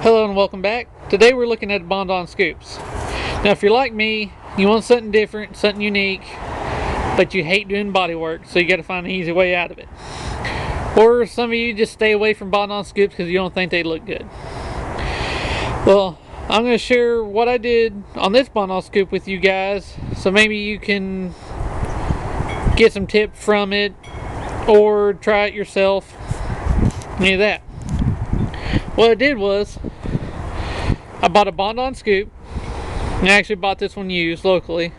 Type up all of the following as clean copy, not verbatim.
Hello and welcome back. Today we're looking at Bond-On scoops. Now if you're like me, you want something different, something unique, but you hate doing body work, so you got to find an easy way out of it. Or some of you just stay away from Bond-On scoops because you don't think they look good. Well, I'm going to share what I did on this Bond-On scoop with you guys, so maybe you can get some tips from it or try it yourself. Any of that. What I did was I bought a Bond-On scoop, and I actually bought this one used locally,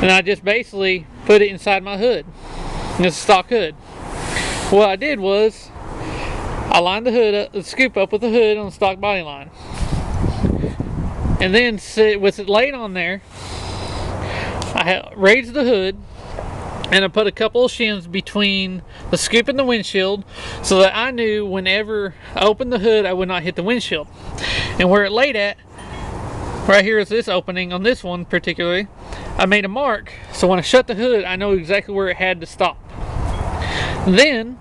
and I just basically put it inside my hood. And it's a stock hood. What I did was I lined the hood up, the scoop up with the hood on the stock body line, and then with it laid on there, I raised the hood and I put a couple of shims between the scoop and the windshield so that I knew whenever I opened the hood I would not hit the windshield. And where it laid at, right here is this opening on this one particularly, I made a mark so when I shut the hood I know exactly where it had to stop. Then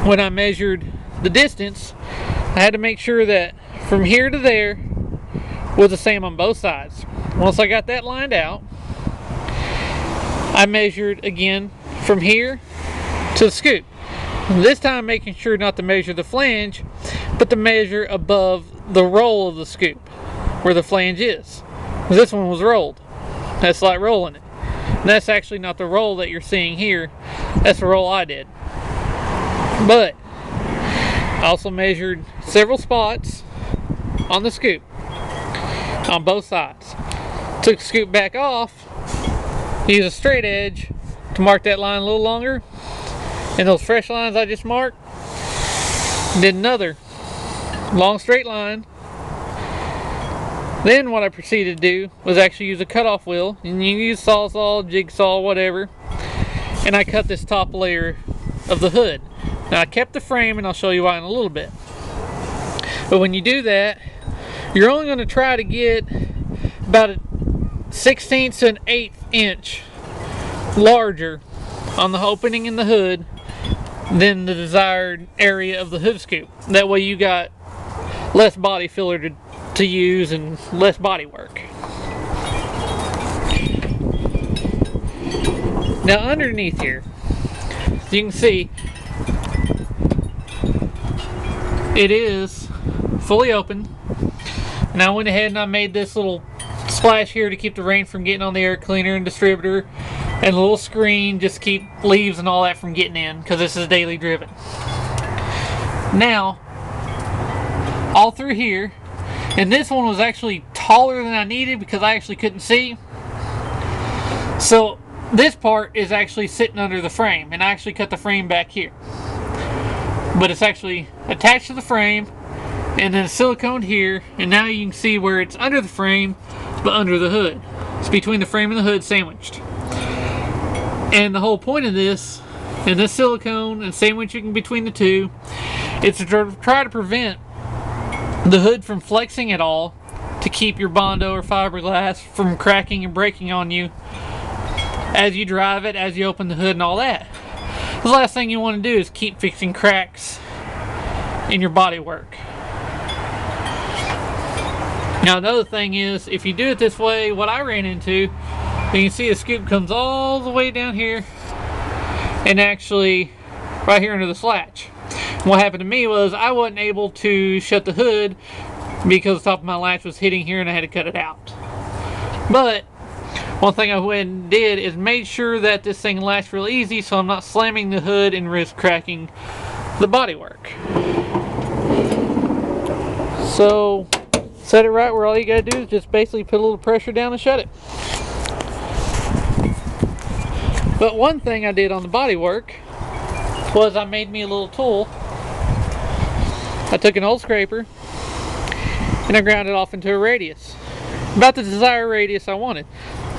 when I measured the distance, I had to make sure that from here to there was the same on both sides. Once I got that lined out, I measured again from here to the scoop. This time making sure not to measure the flange, but to measure above the roll of the scoop, where the flange is. This one was rolled. That's like rolling it. And that's actually not the roll that you're seeing here. That's the roll I did. But I also measured several spots on the scoop, on both sides. Took the scoop back off, use a straight edge to mark that line a little longer, and those fresh lines I just marked, did another long straight line. Then what I proceeded to do was actually use a cutoff wheel, and you can use sawzall, jigsaw, whatever, and I cut this top layer of the hood. Now I kept the frame, and I'll show you why in a little bit. But when you do that, you're only going to try to get about a 1/16 to an 1/8 inch larger on the opening in the hood than the desired area of the hood scoop. That way you got less body filler to use and less body work. Now underneath here, as you can see, it is fully open. And I went ahead and I made this little splash here to keep the rain from getting on the air cleaner and distributor, and a little screen just to keep leaves and all that from getting in, because this is daily driven. Now all through here, and this one was actually taller than I needed because I actually couldn't see, so this part is actually sitting under the frame, and I actually cut the frame back here, but it's actually attached to the frame and then siliconed here, and now you can see where it's under the frame but under the hood. It's between the frame and the hood sandwiched. And the whole point of this, and this silicone and sandwiching between the two, is to try to prevent the hood from flexing at all, to keep your Bondo or fiberglass from cracking and breaking on you as you drive it, as you open the hood and all that. The last thing you want to do is keep fixing cracks in your body work. Now another thing is, if you do it this way, what I ran into, you can see the scoop comes all the way down here and actually right here under the slatch. What happened to me was I wasn't able to shut the hood because the top of my latch was hitting here and I had to cut it out. But one thing I went and did is made sure that this thing latched real easy, so I'm not slamming the hood and risk cracking the bodywork. So set it right where all you gotta do is just basically put a little pressure down and shut it. But one thing I did on the bodywork was I made me a little tool. I took an old scraper and I ground it off into a radius, about the desired radius I wanted.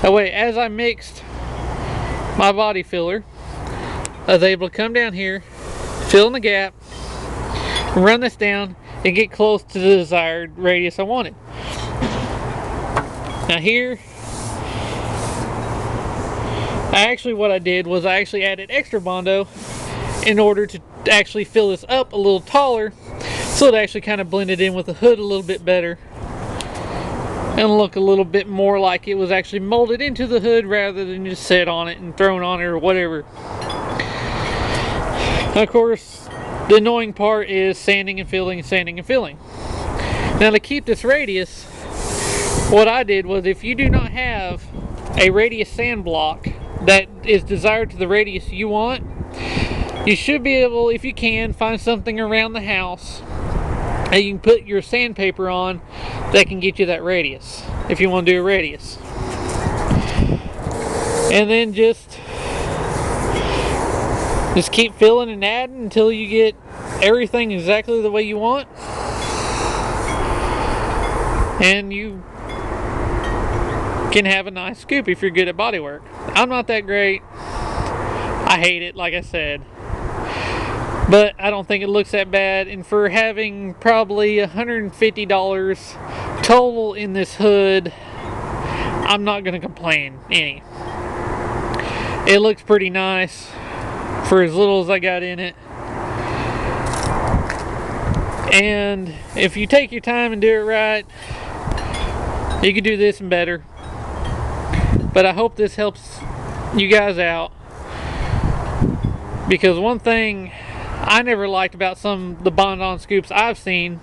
That way, as I mixed my body filler, I was able to come down here, fill in the gap, run this down, and get close to the desired radius I wanted. Now here, what I did was I actually added extra Bondo in order to actually fill this up a little taller, So it actually kind of blended in with the hood a little bit better and look a little bit more like it was actually molded into the hood rather than just set on it and thrown on it or whatever. Of course, the annoying part is sanding and filling and sanding and filling. Now to keep this radius, what I did was, if you do not have a radius sand block that is desired to the radius you want, you should be able, if you can, find something around the house that you can put your sandpaper on that can get you that radius, if you want to do a radius. And then just keep filling and adding until you get everything exactly the way you want, and you can have a nice scoop if you're good at bodywork. I'm not that great. I hate it, like I said, but I don't think it looks that bad. And for having probably $150 total in this hood, I'm not gonna complain any. It looks pretty nice for as little as I got in it. And if you take your time and do it right, you can do this and better. But I hope this helps you guys out, because one thing I never liked about some of the Bond-On scoops I've seen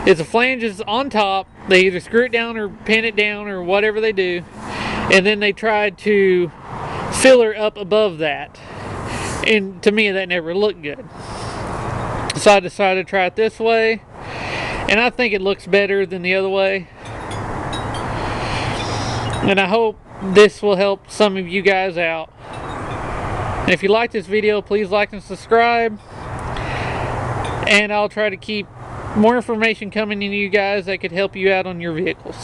is the flanges on top. They either screw it down or pin it down or whatever they do, and then they tried to filler up above that, and to me that never looked good. So I decided to try it this way, and I think it looks better than the other way. And I hope this will help some of you guys out. And if you like this video, please like and subscribe, and I'll try to keep more information coming to you guys that could help you out on your vehicles.